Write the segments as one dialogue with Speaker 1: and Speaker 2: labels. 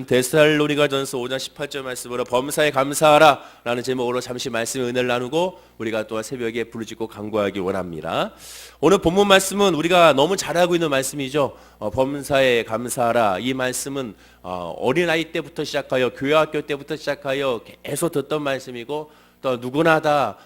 Speaker 1: 데살로니가전서 5장 18절 말씀으로 범사에 감사하라 라는 제목으로 잠시 말씀의 은혜를 나누고 우리가 또한 새벽에 부르짖고 간구하기 원합니다. 오늘 본문 말씀은 우리가 너무 잘 알고 있는 말씀이죠. 범사에 감사하라. 이 말씀은 어린아이 때부터 시작하여 교회학교 때부터 시작하여 계속 듣던 말씀이고 또 누구나 다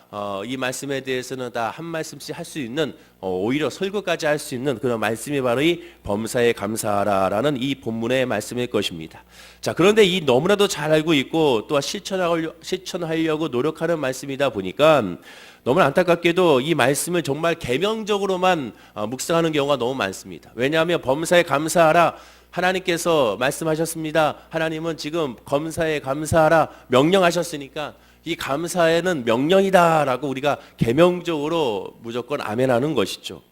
Speaker 1: 이 말씀에 대해서는 다 한 말씀씩 할 수 있는 오히려 설교까지 할 수 있는 그런 말씀이 바로 이 범사에 감사하라라는 이 본문의 말씀일 것입니다. 자, 그런데 이 너무나도 잘 알고 있고 또 실천하려고 노력하는 말씀이다 보니까 너무나 안타깝게도 이 말씀을 정말 계명적으로만 묵상하는 경우가 너무 많습니다. 왜냐하면 범사에 감사하라 하나님께서 말씀하셨습니다. 하나님은 지금 범사에 감사하라 명령하셨으니까 이 감사에는 명령이다라고 우리가 계명적으로 무조건 아멘하는 것이죠.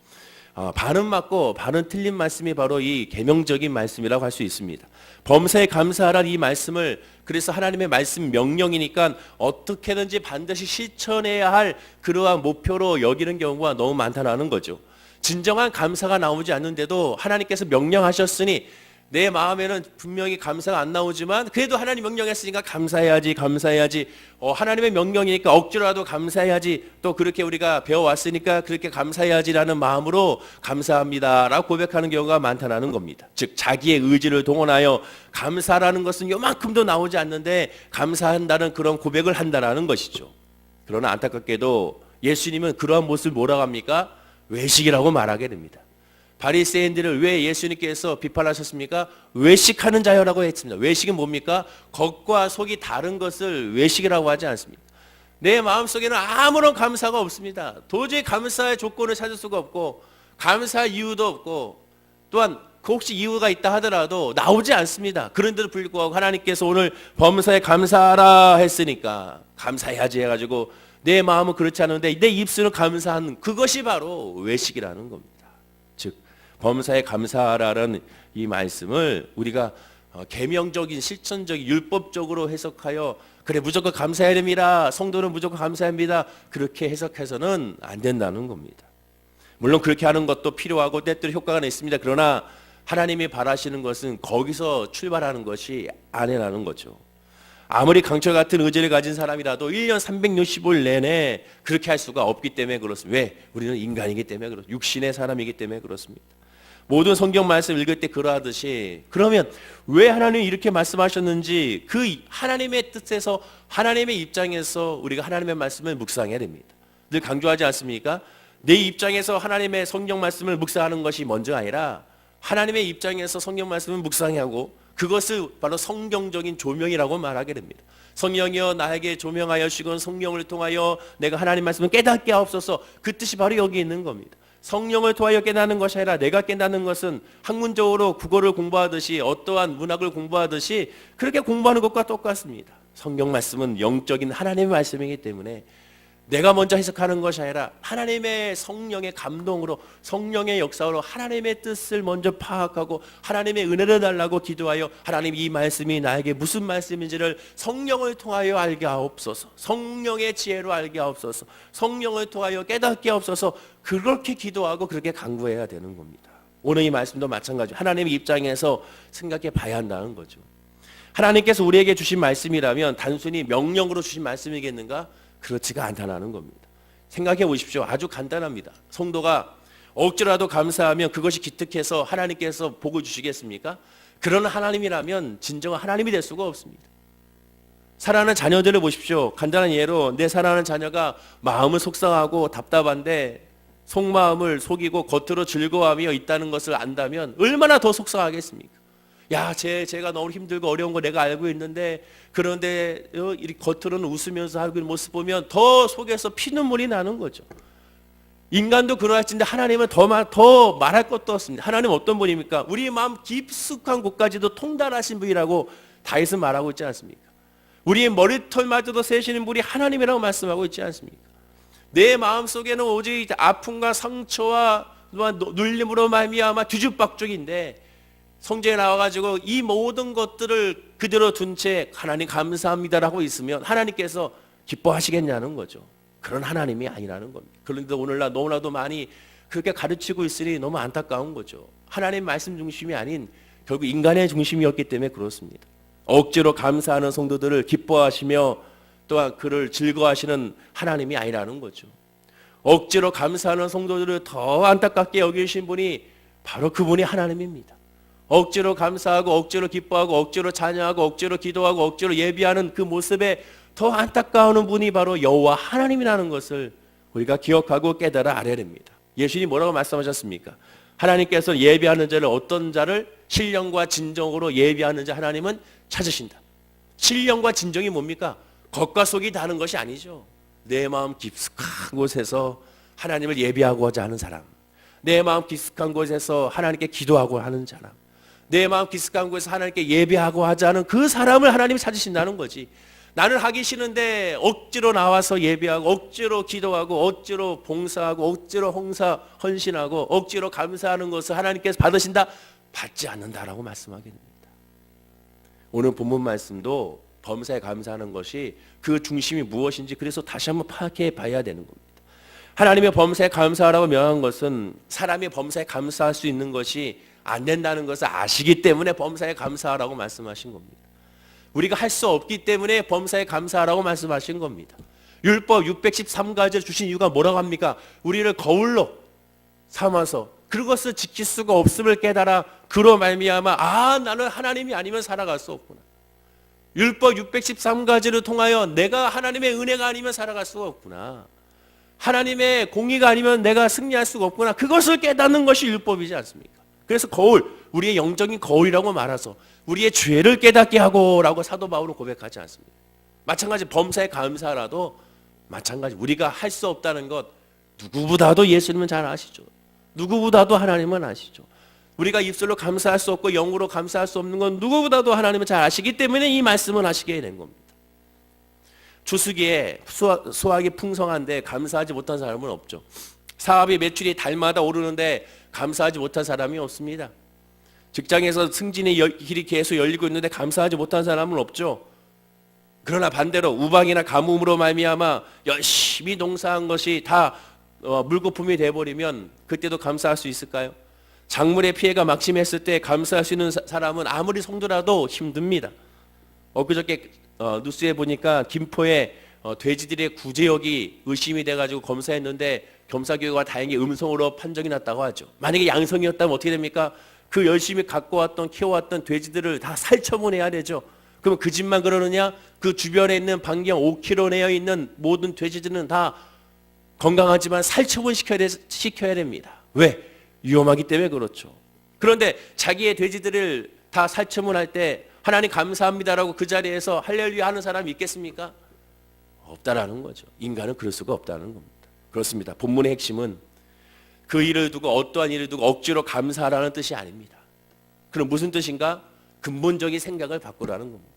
Speaker 1: 반은 맞고 반은 틀린 말씀이 바로 이 계명적인 말씀이라고 할 수 있습니다. 범사에 감사하라는 이 말씀을 그래서 하나님의 말씀 명령이니까 어떻게든지 반드시 실천해야 할 그러한 목표로 여기는 경우가 너무 많다는 거죠. 진정한 감사가 나오지 않는데도 하나님께서 명령하셨으니 내 마음에는 분명히 감사가 안 나오지만 그래도 하나님 명령했으니까 감사해야지. 하나님의 명령이니까 억지로라도 감사해야지. 또 그렇게 우리가 배워왔으니까 그렇게 감사해야지라는 마음으로 감사합니다라고 고백하는 경우가 많다는 겁니다. 즉 자기의 의지를 동원하여 감사라는 것은 요만큼도 나오지 않는데 감사한다는 그런 고백을 한다는 것이죠. 그러나 안타깝게도 예수님은 그러한 모습을 뭐라고 합니까? 외식이라고 말하게 됩니다. 바리새인들을 왜 예수님께서 비판하셨습니까? 외식하는 자여라고 했습니다. 외식은 뭡니까? 겉과 속이 다른 것을 외식이라고 하지 않습니다. 내 마음속에는 아무런 감사가 없습니다. 도저히 감사의 조건을 찾을 수가 없고 감사할 이유도 없고 또한 혹시 이유가 있다 하더라도 나오지 않습니다. 그런데도 불구하고 하나님께서 오늘 범사에 감사하라 했으니까 감사해야지 해가지고 내 마음은 그렇지 않은데 내 입술은 감사하는 그것이 바로 외식이라는 겁니다. 즉 범사에 감사하라는 이 말씀을 우리가 계명적인 실천적인 율법적으로 해석하여 그래 무조건 감사해야 됩니다. 성도는 무조건 감사합니다. 그렇게 해석해서는 안 된다는 겁니다. 물론 그렇게 하는 것도 필요하고 때때로 효과가 있습니다. 그러나 하나님이 바라시는 것은 거기서 출발하는 것이 아니라는 거죠. 아무리 강철 같은 의지를 가진 사람이라도 1년 365일 내내 그렇게 할 수가 없기 때문에 그렇습니다. 왜? 우리는 인간이기 때문에 그렇습니다. 육신의 사람이기 때문에 그렇습니다. 모든 성경 말씀 읽을 때 그러하듯이 그러면 왜 하나님이 이렇게 말씀하셨는지 그 하나님의 뜻에서 하나님의 입장에서 우리가 하나님의 말씀을 묵상해야 됩니다. 늘 강조하지 않습니까? 내 입장에서 하나님의 성경 말씀을 묵상하는 것이 먼저 아니라 하나님의 입장에서 성경 말씀을 묵상하고 그것을 바로 성경적인 조명이라고 말하게 됩니다. 성령이여 나에게 조명하여 주시고 성령을 통하여 내가 하나님 말씀을 깨닫게 하옵소서. 그 뜻이 바로 여기 있는 겁니다. 성령을 통하여 깨닫는 것이 아니라 내가 깨닫는 것은 학문적으로 국어를 공부하듯이 어떠한 문학을 공부하듯이 그렇게 공부하는 것과 똑같습니다. 성경 말씀은 영적인 하나님의 말씀이기 때문에 내가 먼저 해석하는 것이 아니라 하나님의 성령의 감동으로 성령의 역사로 하나님의 뜻을 먼저 파악하고 하나님의 은혜를 달라고 기도하여 하나님 이 말씀이 나에게 무슨 말씀인지를 성령을 통하여 알게 하옵소서. 성령의 지혜로 알게 하옵소서. 성령을 통하여 깨닫게 하옵소서. 그렇게 기도하고 그렇게 간구해야 되는 겁니다. 오늘 이 말씀도 마찬가지로 하나님의 입장에서 생각해 봐야 한다는 거죠. 하나님께서 우리에게 주신 말씀이라면 단순히 명령으로 주신 말씀이겠는가? 그렇지가 않다는 겁니다. 생각해 보십시오. 아주 간단합니다. 성도가 억지라도 감사하면 그것이 기특해서 하나님께서 복을 주시겠습니까? 그런 하나님이라면 진정한 하나님이 될 수가 없습니다. 사랑하는 자녀들을 보십시오. 간단한 예로 내 사랑하는 자녀가 마음을 속상하고 답답한데 속마음을 속이고 겉으로 즐거워하며 있다는 것을 안다면 얼마나 더 속상하겠습니까? 야, 제가 너무 힘들고 어려운 거 내가 알고 있는데 그런데 이렇게 겉으로는 웃으면서 하고 있는 모습 보면 더 속에서 피눈물이 나는 거죠. 인간도 그러할진데 하나님은 더 말할 것도 없습니다. 하나님은 어떤 분입니까? 우리 마음 깊숙한 곳까지도 통달하신 분이라고 다윗은 말하고 있지 않습니까? 우리의 머리털마저도 세시는 분이 하나님이라고 말씀하고 있지 않습니까? 내 마음속에는 오직 아픔과 상처와 눌림으로 말미암아 뒤죽박죽인데 성경에 나와가지고 이 모든 것들을 그대로 둔 채 하나님 감사합니다라고 있으면 하나님께서 기뻐하시겠냐는 거죠. 그런 하나님이 아니라는 겁니다. 그런데 오늘날 너무나도 많이 그렇게 가르치고 있으니 너무 안타까운 거죠. 하나님 말씀 중심이 아닌 결국 인간의 중심이었기 때문에 그렇습니다. 억지로 감사하는 성도들을 기뻐하시며 또한 그를 즐거워하시는 하나님이 아니라는 거죠. 억지로 감사하는 성도들을 더 안타깝게 여기신 분이 바로 그분이 하나님입니다. 억지로 감사하고 억지로 기뻐하고 억지로 찬양하고 억지로 기도하고 억지로 예비하는 그 모습에 더 안타까워하는 분이 바로 여호와 하나님이라는 것을 우리가 기억하고 깨달아 알아야 됩니다. 예수님이 뭐라고 말씀하셨습니까? 하나님께서 예비하는 자를 어떤 자를 신령과 진정으로 예비하는 자 하나님은 찾으신다. 신령과 진정이 뭡니까? 겉과 속이 다른 것이 아니죠. 내 마음 깊숙한 곳에서 하나님을 예비하고자 하는 사람, 내 마음 깊숙한 곳에서 하나님께 기도하고 하는 사람, 내 마음 깊숙한 곳에서 하나님께 예배하고 하자 하는 그 사람을 하나님이 찾으신다는 거지. 나는 하기 싫은데 억지로 나와서 예배하고 억지로 기도하고 억지로 봉사하고 억지로 헌신하고 억지로 감사하는 것을 하나님께서 받으신다? 받지 않는다라고 말씀하게 됩니다. 오늘 본문 말씀도 범사에 감사하는 것이 그 중심이 무엇인지 그래서 다시 한번 파악해 봐야 되는 겁니다. 하나님의 범사에 감사하라고 명한 것은 사람이 범사에 감사할 수 있는 것이 안 된다는 것을 아시기 때문에 범사에 감사하라고 말씀하신 겁니다. 우리가 할 수 없기 때문에 범사에 감사하라고 말씀하신 겁니다. 율법 613가지를 주신 이유가 뭐라고 합니까? 우리를 거울로 삼아서 그것을 지킬 수가 없음을 깨달아 그로 말미암아 나는 하나님이 아니면 살아갈 수 없구나. 율법 613가지를 통하여 내가 하나님의 은혜가 아니면 살아갈 수가 없구나. 하나님의 공의가 아니면 내가 승리할 수가 없구나. 그것을 깨닫는 것이 율법이지 않습니까? 그래서 거울, 우리의 영적인 거울이라고 말해서 우리의 죄를 깨닫게 하고라고 사도 바울은 고백하지 않습니다. 마찬가지 범사에 감사라도 마찬가지 우리가 할 수 없다는 것 누구보다도 예수님은 잘 아시죠. 누구보다도 하나님은 아시죠. 우리가 입술로 감사할 수 없고 영으로 감사할 수 없는 건 누구보다도 하나님은 잘 아시기 때문에 이 말씀을 하시게 된 겁니다. 추수기에 수확이 풍성한데 감사하지 못한 사람은 없죠. 사업의 매출이 달마다 오르는데 감사하지 못한 사람이 없습니다. 직장에서 승진의 길이 계속 열리고 있는데 감사하지 못한 사람은 없죠. 그러나 반대로 우방이나 가뭄으로 말미암아 열심히 농사한 것이 다 물거품이 돼버리면 그때도 감사할 수 있을까요? 작물의 피해가 막심했을 때 감사할 수 있는 사람은 아무리 성도라도 힘듭니다. 엊그저께 뉴스에 보니까 김포에 돼지들의 구제역이 의심이 돼가지고 검사했는데 검사결과가 다행히 음성으로 판정이 났다고 하죠. 만약에 양성이었다면 어떻게 됩니까? 그 열심히 갖고 왔던 키워왔던 돼지들을 다 살처분해야 되죠. 그러면 그 집만 그러느냐? 그 주변에 있는 반경 5km 내에 있는 모든 돼지들은 다 건강하지만 살처분시켜야 됩니다. 왜? 위험하기 때문에 그렇죠. 그런데 자기의 돼지들을 다 살처분할 때 하나님 감사합니다라고 그 자리에서 할렐루야 하는 사람이 있겠습니까? 없다라는 거죠. 인간은 그럴 수가 없다는 겁니다. 그렇습니다. 본문의 핵심은 그 일을 두고 어떠한 일을 두고 억지로 감사하라는 뜻이 아닙니다. 그럼 무슨 뜻인가? 근본적인 생각을 바꾸라는 겁니다.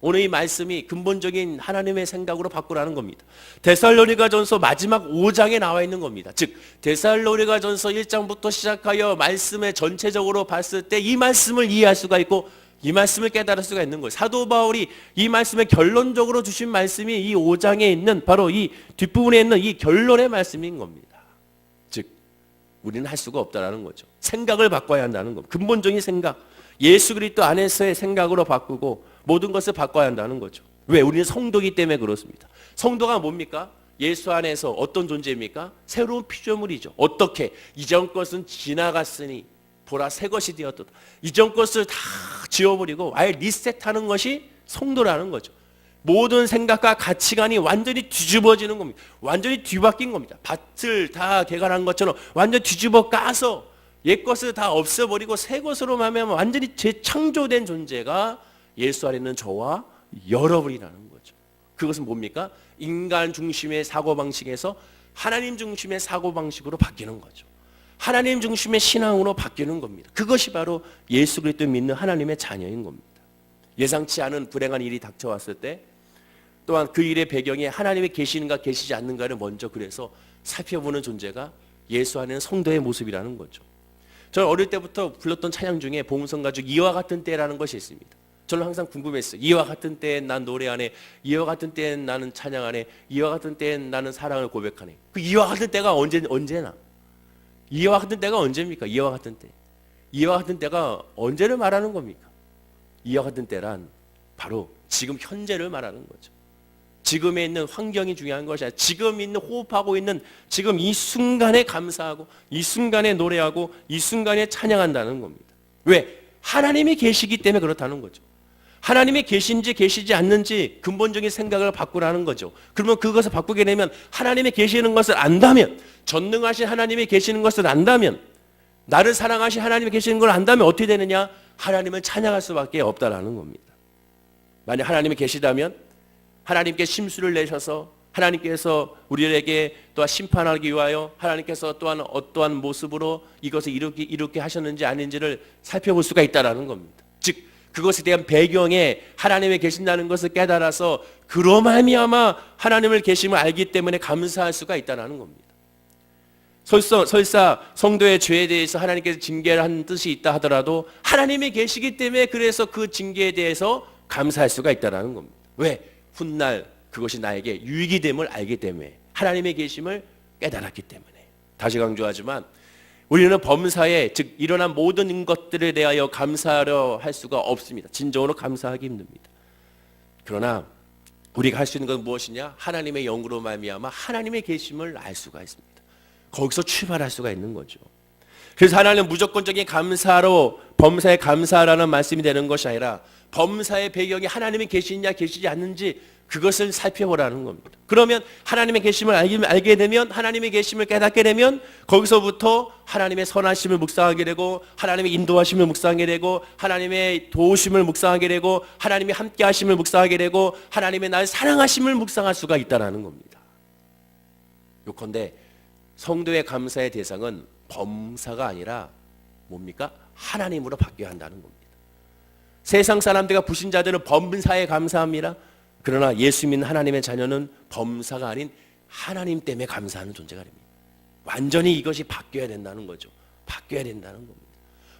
Speaker 1: 오늘 이 말씀이 근본적인 하나님의 생각으로 바꾸라는 겁니다. 데살로니가전서 마지막 5장에 나와 있는 겁니다. 즉 데살로니가전서 1장부터 시작하여 말씀의 전체적으로 봤을 때 이 말씀을 이해할 수가 있고 이 말씀을 깨달을 수가 있는 거예요. 사도 바울이 이 말씀을 결론적으로 주신 말씀이 이 5장에 있는 바로 이 뒷부분에 있는 이 결론의 말씀인 겁니다. 즉 우리는 할 수가 없다라는 거죠. 생각을 바꿔야 한다는 겁니다. 근본적인 생각, 예수 그리스도 안에서의 생각으로 바꾸고 모든 것을 바꿔야 한다는 거죠. 왜? 우리는 성도이기 때문에 그렇습니다. 성도가 뭡니까? 예수 안에서 어떤 존재입니까? 새로운 피조물이죠. 어떻게? 이전 것은 지나갔으니 보라 새 것이 되었도다. 이전 것을 다 지워버리고 아예 리셋하는 것이 성도라는 거죠. 모든 생각과 가치관이 완전히 뒤집어지는 겁니다. 완전히 뒤바뀐 겁니다. 밭을 다 개간한 것처럼 완전히 뒤집어 까서 옛 것을 다 없애버리고 새 것으로 하면 완전히 재창조된 존재가 예수 안에 있는 저와 여러분이라는 거죠. 그것은 뭡니까? 인간 중심의 사고방식에서 하나님 중심의 사고방식으로 바뀌는 거죠. 하나님 중심의 신앙으로 바뀌는 겁니다. 그것이 바로 예수 그리스도 믿는 하나님의 자녀인 겁니다. 예상치 않은 불행한 일이 닥쳐왔을 때 또한 그 일의 배경에 하나님이 계시는가 계시지 않는가를 먼저 그래서 살펴보는 존재가 예수 안에는 성도의 모습이라는 거죠. 저는 어릴 때부터 불렀던 찬양 중에 복음성 가지고 이와 같은 때라는 것이 있습니다. 저는 항상 궁금했어요. 이와 같은 때엔 난 노래하네. 이와 같은 때엔 나는 찬양하네. 이와 같은 때엔 나는 사랑을 고백하네. 그 이와 같은 때가 언제나? 이와 같은 때가 언제입니까? 이와 같은 때. 이와 같은 때가 언제를 말하는 겁니까? 이어가던 때란 바로 지금 현재를 말하는 거죠. 지금에 있는 환경이 중요한 것이 아니라 지금 있는 호흡하고 있는 지금 이 순간에 감사하고 이 순간에 노래하고 이 순간에 찬양한다는 겁니다. 왜? 하나님이 계시기 때문에 그렇다는 거죠. 하나님이 계신지 계시지 않는지 근본적인 생각을 바꾸라는 거죠. 그러면 그것을 바꾸게 되면 하나님이 계시는 것을 안다면, 전능하신 하나님이 계시는 것을 안다면, 나를 사랑하신 하나님이 계시는 걸 안다면 어떻게 되느냐? 하나님을 찬양할 수밖에 없다라는 겁니다. 만약 하나님이 계시다면 하나님께 심수를 내셔서 하나님께서 우리에게 또한 심판하기 위하여 하나님께서 또한 어떠한 모습으로 이것을 이렇게 하셨는지 아닌지를 살펴볼 수가 있다라는 겁니다. 즉 그것에 대한 배경에 하나님이 계신다는 것을 깨달아서 그로 말미암아 하나님을 계심을 알기 때문에 감사할 수가 있다라는 겁니다. 설사 성도의 죄에 대해서 하나님께서 징계를 한 뜻이 있다 하더라도 하나님이 계시기 때문에 그래서 그 징계에 대해서 감사할 수가 있다라는 겁니다. 왜? 훗날 그것이 나에게 유익이 됨을 알기 때문에, 하나님의 계심을 깨달았기 때문에. 다시 강조하지만 우리는 범사에, 즉 일어난 모든 것들에 대하여 감사하려 할 수가 없습니다. 진정으로 감사하기 힘듭니다. 그러나 우리가 할 수 있는 건 무엇이냐? 하나님의 영으로 말미암아 하나님의 계심을 알 수가 있습니다. 거기서 출발할 수가 있는 거죠. 그래서 하나님은 무조건적인 감사로 범사에 감사하라는 말씀이 되는 것이 아니라 범사의 배경이 하나님이 계시냐 계시지 않는지 그것을 살펴보라는 겁니다. 그러면 하나님의 계심을 알게 되면, 하나님의 계심을 깨닫게 되면 거기서부터 하나님의 선하심을 묵상하게 되고, 하나님의 인도하심을 묵상하게 되고, 하나님의 도우심을 묵상하게 되고, 하나님의 함께하심을 묵상하게 되고, 하나님의 나를 사랑하심을 묵상할 수가 있다는 겁니다. 요컨대 성도의 감사의 대상은 범사가 아니라 뭡니까? 하나님으로 바뀌어야 한다는 겁니다. 세상 사람들과 불신자들은 범사에 감사합니다. 그러나 예수 믿는 하나님의 자녀는 범사가 아닌 하나님 때문에 감사하는 존재가 됩니다. 완전히 이것이 바뀌어야 된다는 거죠. 바뀌어야 된다는 겁니다.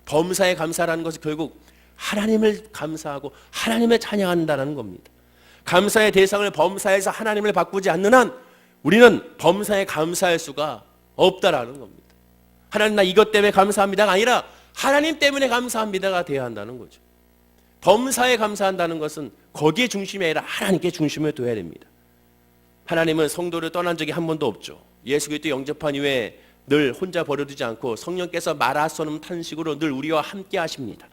Speaker 1: 범사에 감사라는 것은 결국 하나님을 감사하고 하나님을 찬양한다는 겁니다. 감사의 대상을 범사에서 하나님을 바꾸지 않는 한 우리는 범사에 감사할 수가 없다라는 겁니다. 하나님 나 이것 때문에 감사합니다가 아니라 하나님 때문에 감사합니다가 되어야 한다는 거죠. 범사에 감사한다는 것은 거기에 중심이 아니라 하나님께 중심을 둬야 됩니다. 하나님은 성도를 떠난 적이 한 번도 없죠. 예수 그리스도 영접한 이후에 늘 혼자 버려두지 않고 성령께서 말할 수 없는 탄식으로 늘 우리와 함께 하십니다.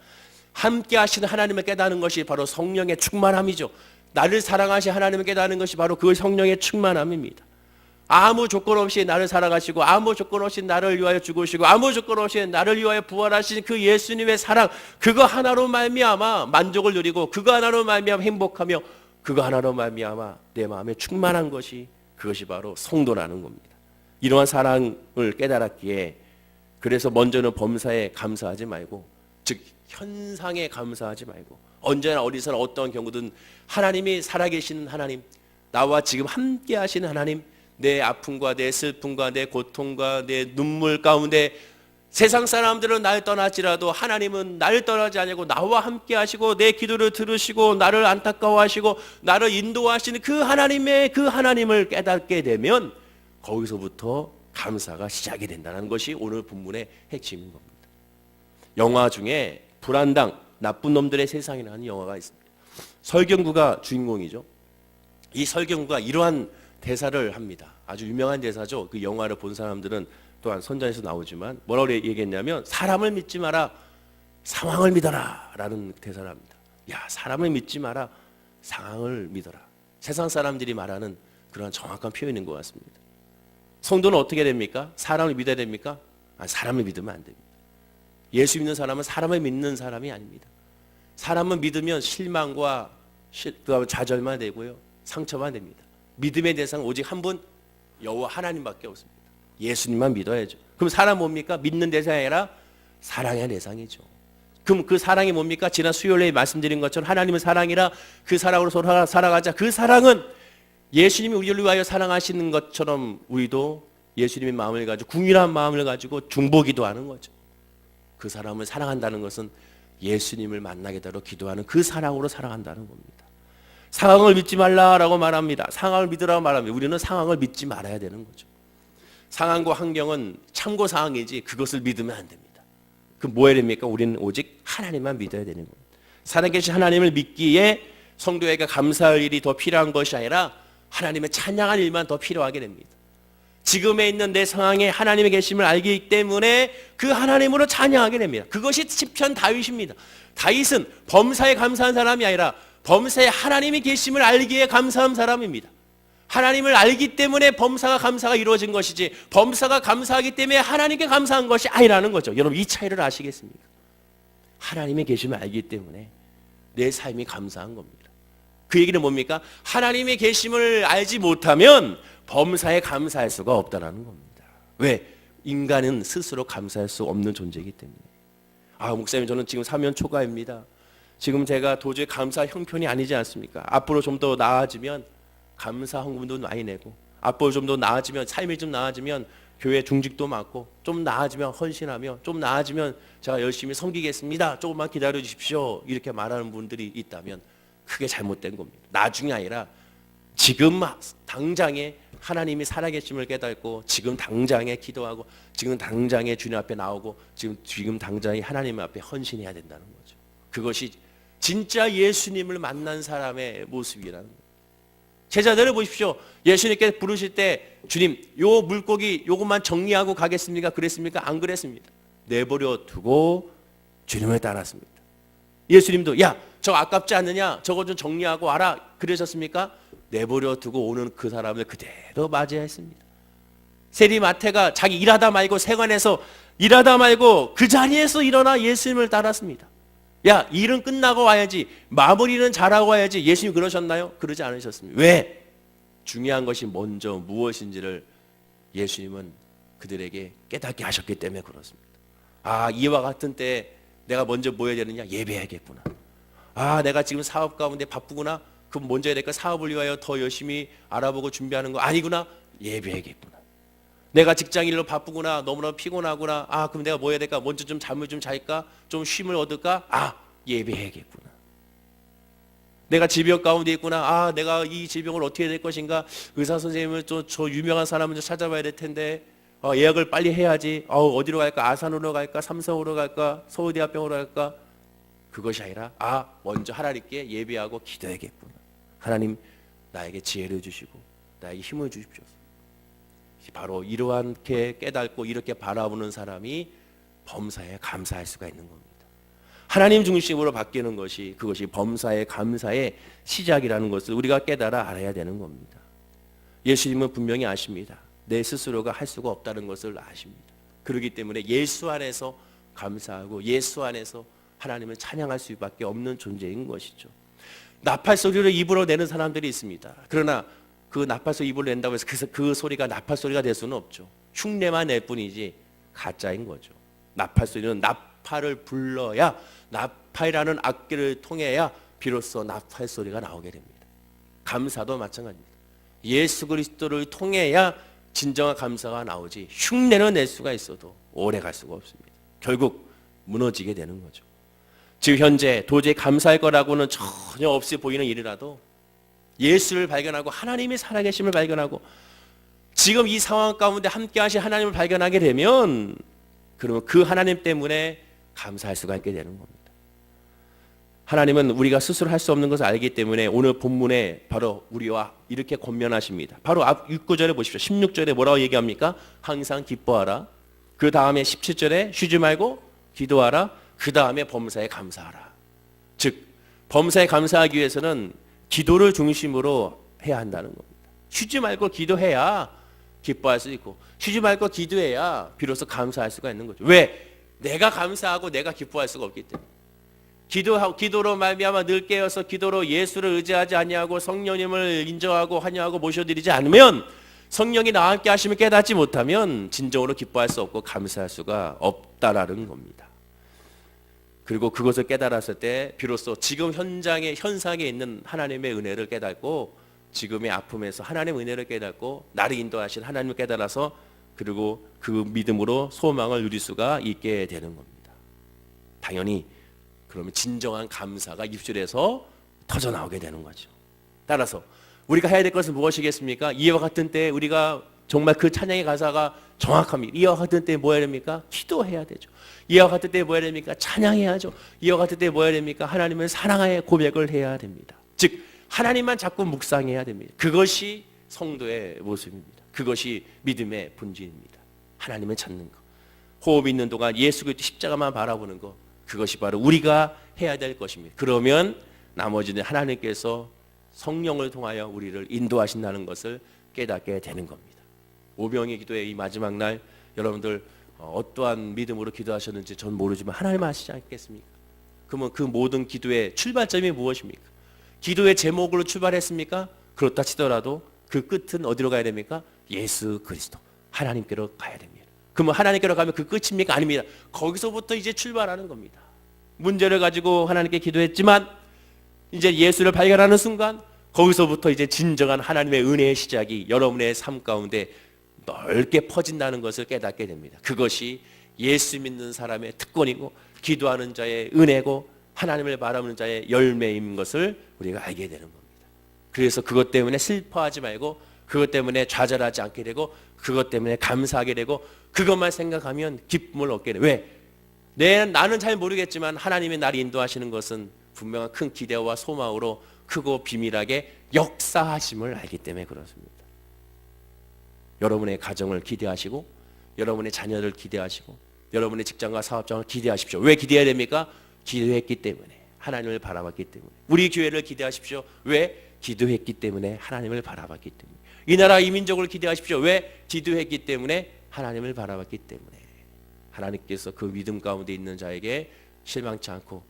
Speaker 1: 함께 하시는 하나님을 깨닫는 것이 바로 성령의 충만함이죠. 나를 사랑하신 하나님을 깨닫는 것이 바로 그 성령의 충만함입니다. 아무 조건 없이 나를 사랑하시고 아무 조건 없이 나를 위하여 죽으시고 아무 조건 없이 나를 위하여 부활하신 그 예수님의 사랑, 그거 하나로 말미암아 만족을 누리고 그거 하나로 말미암아 행복하며 그거 하나로 말미암아 내 마음에 충만한 것이, 그것이 바로 성도라는 겁니다. 이러한 사랑을 깨달았기에 그래서 먼저는 범사에 감사하지 말고, 즉 현상에 감사하지 말고 언제나 어디서나 어떠한 경우든 하나님이 살아계시는 하나님, 나와 지금 함께 하시는 하나님, 내 아픔과 내 슬픔과 내 고통과 내 눈물 가운데 세상 사람들은 나를 떠났지라도 하나님은 나를 떠나지 않고 나와 함께 하시고 내 기도를 들으시고 나를 안타까워하시고 나를 인도하시는 그 하나님을 깨닫게 되면 거기서부터 감사가 시작이 된다는 것이 오늘 본문의 핵심인 겁니다. 영화 중에 불안당 나쁜 놈들의 세상이라는 영화가 있습니다. 설경구가 주인공이죠. 이 설경구가 이러한 대사를 합니다. 아주 유명한 대사죠. 그 영화를 본 사람들은 또한 선전에서 나오지만 뭐라고 얘기했냐면 사람을 믿지 마라, 상황을 믿어라 라는 대사를 합니다. 야, 사람을 믿지 마라, 상황을 믿어라. 세상 사람들이 말하는 그런 정확한 표현인 것 같습니다. 성도는 어떻게 됩니까? 사람을 믿어야 됩니까? 사람을 믿으면 안 됩니다. 예수 믿는 사람은 사람을 믿는 사람이 아닙니다. 사람은 믿으면 실망과 좌절만 되고요, 상처만 됩니다. 믿음의 대상은 오직 한 분, 여호와 하나님밖에 없습니다. 예수님만 믿어야죠. 그럼 사람 뭡니까? 믿는 대상이 아니라 사랑의 대상이죠. 그럼 그 사랑이 뭡니까? 지난 수요일에 말씀드린 것처럼 하나님은 사랑이라 그 사랑으로 서로 살아가자. 그 사랑은 예수님이 우리를 위하여 사랑하시는 것처럼 우리도 예수님의 마음을 가지고 궁일한 마음을 가지고 중보기도하는 거죠. 그 사람을 사랑한다는 것은 예수님을 만나게 되도록 기도하는 그 사랑으로 살아간다는 겁니다. 상황을 믿지 말라라고 말합니다. 상황을 믿으라고 말합니다. 우리는 상황을 믿지 말아야 되는 거죠. 상황과 환경은 참고 사항이지 그것을 믿으면 안 됩니다. 그럼 뭐 해야 됩니까? 우리는 오직 하나님만 믿어야 되는 겁니다. 살아계신 하나님을 믿기에 성도에게 감사할 일이 더 필요한 것이 아니라 하나님의 찬양할 일만 더 필요하게 됩니다. 지금에 있는 내 상황에 하나님의 계심을 알기 때문에 그 하나님으로 찬양하게 됩니다. 그것이 시편 다윗입니다. 다윗은 범사에 감사한 사람이 아니라 범사에 하나님이 계심을 알기에 감사한 사람입니다. 하나님을 알기 때문에 범사가 감사가 이루어진 것이지 범사가 감사하기 때문에 하나님께 감사한 것이 아니라는 거죠. 여러분 이 차이를 아시겠습니까? 하나님의 계심을 알기 때문에 내 삶이 감사한 겁니다. 그 얘기는 뭡니까? 하나님의 계심을 알지 못하면 범사에 감사할 수가 없다는 겁니다. 왜? 인간은 스스로 감사할 수 없는 존재이기 때문에. 목사님 저는 지금 사면 초과입니다. 지금 제가 도저히 감사 형편이 아니지 않습니까? 앞으로 좀 더 나아지면 감사 헌금도 많이 내고 앞으로 좀 더 나아지면 삶이 좀 나아지면 교회 중직도 맡고 좀 나아지면 헌신하며 좀 나아지면 제가 열심히 섬기겠습니다. 조금만 기다려 주십시오. 이렇게 말하는 분들이 있다면 그게 잘못된 겁니다. 나중이 아니라 지금 당장에 하나님이 살아계심을 깨닫고 지금 당장에 기도하고 지금 당장에 주님 앞에 나오고 지금 당장에 하나님 앞에 헌신해야 된다는 거죠. 그것이 진짜 예수님을 만난 사람의 모습이라는 거예요. 제자들을 보십시오. 예수님께 부르실 때 주님 요 물고기 요것만 정리하고 가겠습니까? 그랬습니까? 안 그랬습니다. 내버려 두고 주님을 따랐습니다. 예수님도 야 저거 아깝지 않느냐? 저거 좀 정리하고 와라. 그러셨습니까? 내버려 두고 오는 그 사람을 그대로 맞이했습니다. 세리마태가 자기 일하다 말고 세관에서 일하다 말고 그 자리에서 일어나 예수님을 따랐습니다. 야 일은 끝나고 와야지 마무리는 잘하고 와야지. 예수님 그러셨나요? 그러지 않으셨습니다. 왜? 중요한 것이 먼저 무엇인지를 예수님은 그들에게 깨닫게 하셨기 때문에 그렇습니다. 이와 같은 때 내가 먼저 뭐 해야 되느냐? 예배해야겠구나. 내가 지금 사업 가운데 바쁘구나. 그럼 먼저 해야 될까? 사업을 위하여 더 열심히 알아보고 준비하는 거 아니구나. 예배해야겠구나. 내가 직장일로 바쁘구나. 너무나 피곤하구나. 그럼 내가 뭐 해야 될까? 먼저 좀 잠을 좀 잘까? 좀 쉼을 얻을까? 예배해야겠구나. 내가 질병 가운데 있구나. 내가 이 질병을 어떻게 해야 될 것인가? 의사 선생님을 저 유명한 사람을 좀 찾아봐야 될 텐데 예약을 빨리 해야지. 어디로 갈까? 아산으로 갈까? 삼성으로 갈까? 서울대학병원으로 갈까? 그것이 아니라 먼저 하나님께 예배하고 기도해야겠구나. 하나님 나에게 지혜를 주시고 나에게 힘을 주십시오. 바로 이러한게 깨닫고 이렇게 바라보는 사람이 범사에 감사할 수가 있는 겁니다. 하나님 중심으로 바뀌는 것이 그것이 범사에 감사의 시작이라는 것을 우리가 깨달아 알아야 되는 겁니다. 예수님은 분명히 아십니다. 내 스스로가 할 수가 없다는 것을 아십니다. 그렇기 때문에 예수 안에서 감사하고 예수 안에서 하나님을 찬양할 수밖에 없는 존재인 것이죠. 나팔 소리를 입으로 내는 사람들이 있습니다. 그러나 그 나팔 소리 입으로 낸다고 해서 그 소리가 나팔 소리가 될 수는 없죠. 흉내만 낼 뿐이지 가짜인 거죠. 나팔 소리는 나팔을 불러야 나팔이라는 악기를 통해야 비로소 나팔 소리가 나오게 됩니다. 감사도 마찬가지입니다. 예수 그리스도를 통해야 진정한 감사가 나오지 흉내는 낼 수가 있어도 오래 갈 수가 없습니다. 결국 무너지게 되는 거죠. 지금 현재 도저히 감사할 거라고는 전혀 없이 보이는 일이라도 예수를 발견하고 하나님이 살아계심을 발견하고 지금 이 상황 가운데 함께 하신 하나님을 발견하게 되면 그러면 그 하나님 때문에 감사할 수가 있게 되는 겁니다. 하나님은 우리가 스스로 할 수 없는 것을 알기 때문에 오늘 본문에 바로 우리와 이렇게 권면하십니다. 바로 앞 6절에 보십시오. 16절에 뭐라고 얘기합니까? 항상 기뻐하라. 그 다음에 17절에 쉬지 말고 기도하라. 그 다음에 범사에 감사하라. 즉 범사에 감사하기 위해서는 기도를 중심으로 해야 한다는 겁니다. 쉬지 말고 기도해야 기뻐할 수 있고 쉬지 말고 기도해야 비로소 감사할 수가 있는 거죠. 왜? 내가 감사하고 내가 기뻐할 수가 없기 때문에. 기도로 말미암아 늘 깨어서 기도로 예수를 의지하지 아니하고 성령님을 인정하고 환영하고 모셔드리지 않으면 성령이 나와 함께 하시면 깨닫지 못하면 진정으로 기뻐할 수 없고 감사할 수가 없다라는 겁니다. 그리고 그것을 깨달았을 때 비로소 지금 현상에 있는 하나님의 은혜를 깨닫고 지금의 아픔에서 하나님의 은혜를 깨닫고 나를 인도하신 하나님을 깨달아서 그리고 그 믿음으로 소망을 누릴 수가 있게 되는 겁니다. 당연히 그러면 진정한 감사가 입술에서 터져나오게 되는 거죠. 따라서 우리가 해야 될 것은 무엇이겠습니까? 이와 같은 때 우리가 정말 그 찬양의 가사가 정확합니다. 이와 같은 때 뭐 해야 됩니까? 기도해야 되죠. 이와 같은 때 뭐 해야 됩니까? 찬양해야죠. 이와 같은 때 뭐 해야 됩니까? 하나님을 사랑하여 고백을 해야 됩니다. 즉 하나님만 자꾸 묵상해야 됩니다. 그것이 성도의 모습입니다. 그것이 믿음의 본질입니다. 하나님을 찾는 것. 호흡 있는 동안 예수 그리스도 십자가만 바라보는 것. 그것이 바로 우리가 해야 될 것입니다. 그러면 나머지는 하나님께서 성령을 통하여 우리를 인도하신다는 것을 깨닫게 되는 겁니다. 오병의 기도의 이 마지막 날 여러분들 어떠한 믿음으로 기도하셨는지 전 모르지만 하나님 아시지 않겠습니까? 그러면 그 모든 기도의 출발점이 무엇입니까? 기도의 제목으로 출발했습니까? 그렇다 치더라도 그 끝은 어디로 가야 됩니까? 예수 그리스도 하나님께로 가야 됩니다. 그러면 하나님께로 가면 그 끝입니까? 아닙니다. 거기서부터 이제 출발하는 겁니다. 문제를 가지고 하나님께 기도했지만 이제 예수를 발견하는 순간 거기서부터 이제 진정한 하나님의 은혜의 시작이 여러분의 삶 가운데 넓게 퍼진다는 것을 깨닫게 됩니다. 그것이 예수 믿는 사람의 특권이고 기도하는 자의 은혜고 하나님을 바라보는 자의 열매인 것을 우리가 알게 되는 겁니다. 그래서 그것 때문에 슬퍼하지 말고 그것 때문에 좌절하지 않게 되고 그것 때문에 감사하게 되고 그것만 생각하면 기쁨을 얻게 돼요. 왜? 나는 잘 모르겠지만 하나님이 나를 인도하시는 것은 분명한 큰 기대와 소망으로 크고 비밀하게 역사하심을 알기 때문에 그렇습니다. 여러분의 가정을 기대하시고 여러분의 자녀를 기대하시고 여러분의 직장과 사업장을 기대하십시오. 왜 기대해야 됩니까? 기도했기 때문에 하나님을 바라봤기 때문에. 우리 교회를 기대하십시오. 왜? 기도했기 때문에 하나님을 바라봤기 때문에. 이 나라 이 민족을 기대하십시오. 왜? 기도했기 때문에 하나님을 바라봤기 때문에. 하나님께서 그 믿음 가운데 있는 자에게 실망치 않고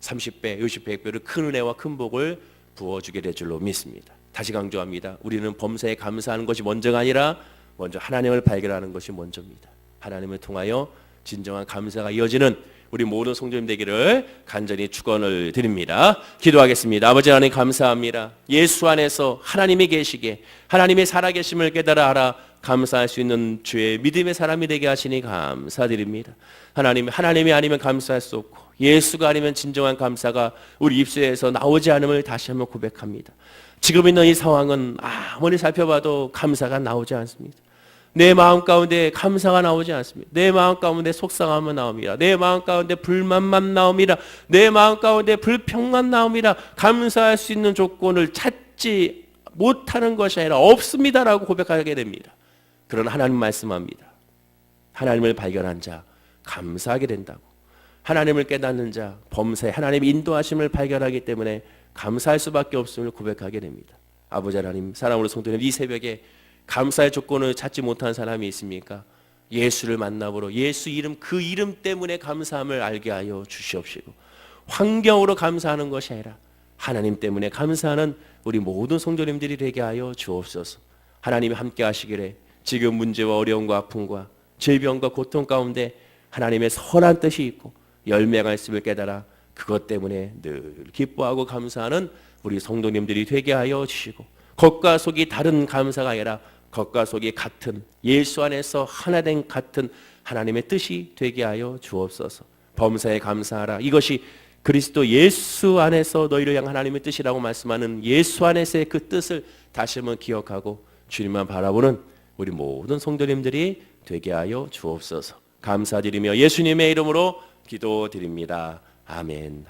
Speaker 1: 30배, 60배, 100배를 큰 은혜와 큰 복을 부어주게 될 줄로 믿습니다. 다시 강조합니다. 우리는 범사에 감사하는 것이 먼저가 아니라 먼저 하나님을 발견하는 것이 먼저입니다. 하나님을 통하여 진정한 감사가 이어지는 우리 모든 성도님 되기를 간절히 축원을 드립니다. 기도하겠습니다. 아버지 하나님 감사합니다. 예수 안에서 하나님이 계시게 하나님의 살아계심을 깨달아 알아 감사할 수 있는 주의 믿음의 사람이 되게 하시니 감사드립니다. 하나님이 아니면 감사할 수 없고 예수가 아니면 진정한 감사가 우리 입술에서 나오지 않음을 다시 한번 고백합니다. 지금 있는 이 상황은 아무리 살펴봐도 감사가 나오지 않습니다. 내 마음 가운데 감사가 나오지 않습니다. 내 마음 가운데 속상함은 나옵니다. 내 마음 가운데 불만만 나옵니다. 내 마음 가운데 불평만 나옵니다. 감사할 수 있는 조건을 찾지 못하는 것이 아니라 없습니다라고 고백하게 됩니다. 그러나 하나님 말씀합니다. 하나님을 발견한 자 감사하게 된다고. 하나님을 깨닫는 자 범사에 하나님의 인도하심을 발견하기 때문에 감사할 수밖에 없음을 고백하게 됩니다. 아버지 하나님 사랑으로 성도님 이 새벽에 감사의 조건을 찾지 못한 사람이 있습니까? 예수를 만나보러 예수 이름 그 이름 때문에 감사함을 알게 하여 주시옵시고 환경으로 감사하는 것이 아니라 하나님 때문에 감사하는 우리 모든 성도님들이 되게 하여 주옵소서. 하나님이 함께 하시기를 지금 문제와 어려움과 아픔과 질병과 고통 가운데 하나님의 선한 뜻이 있고 열매가 있음을 깨달아 그것 때문에 늘 기뻐하고 감사하는 우리 성도님들이 되게 하여 주시고 겉과 속이 다른 감사가 아니라 겉과 속이 같은 예수 안에서 하나된 같은 하나님의 뜻이 되게 하여 주옵소서. 범사에 감사하라. 이것이 그리스도 예수 안에서 너희를 향한 하나님의 뜻이라고 말씀하는 예수 안에서의 그 뜻을 다시 한번 기억하고 주님만 바라보는 우리 모든 성도님들이 되게 하여 주옵소서. 감사드리며 예수님의 이름으로 기도드립니다. 아멘.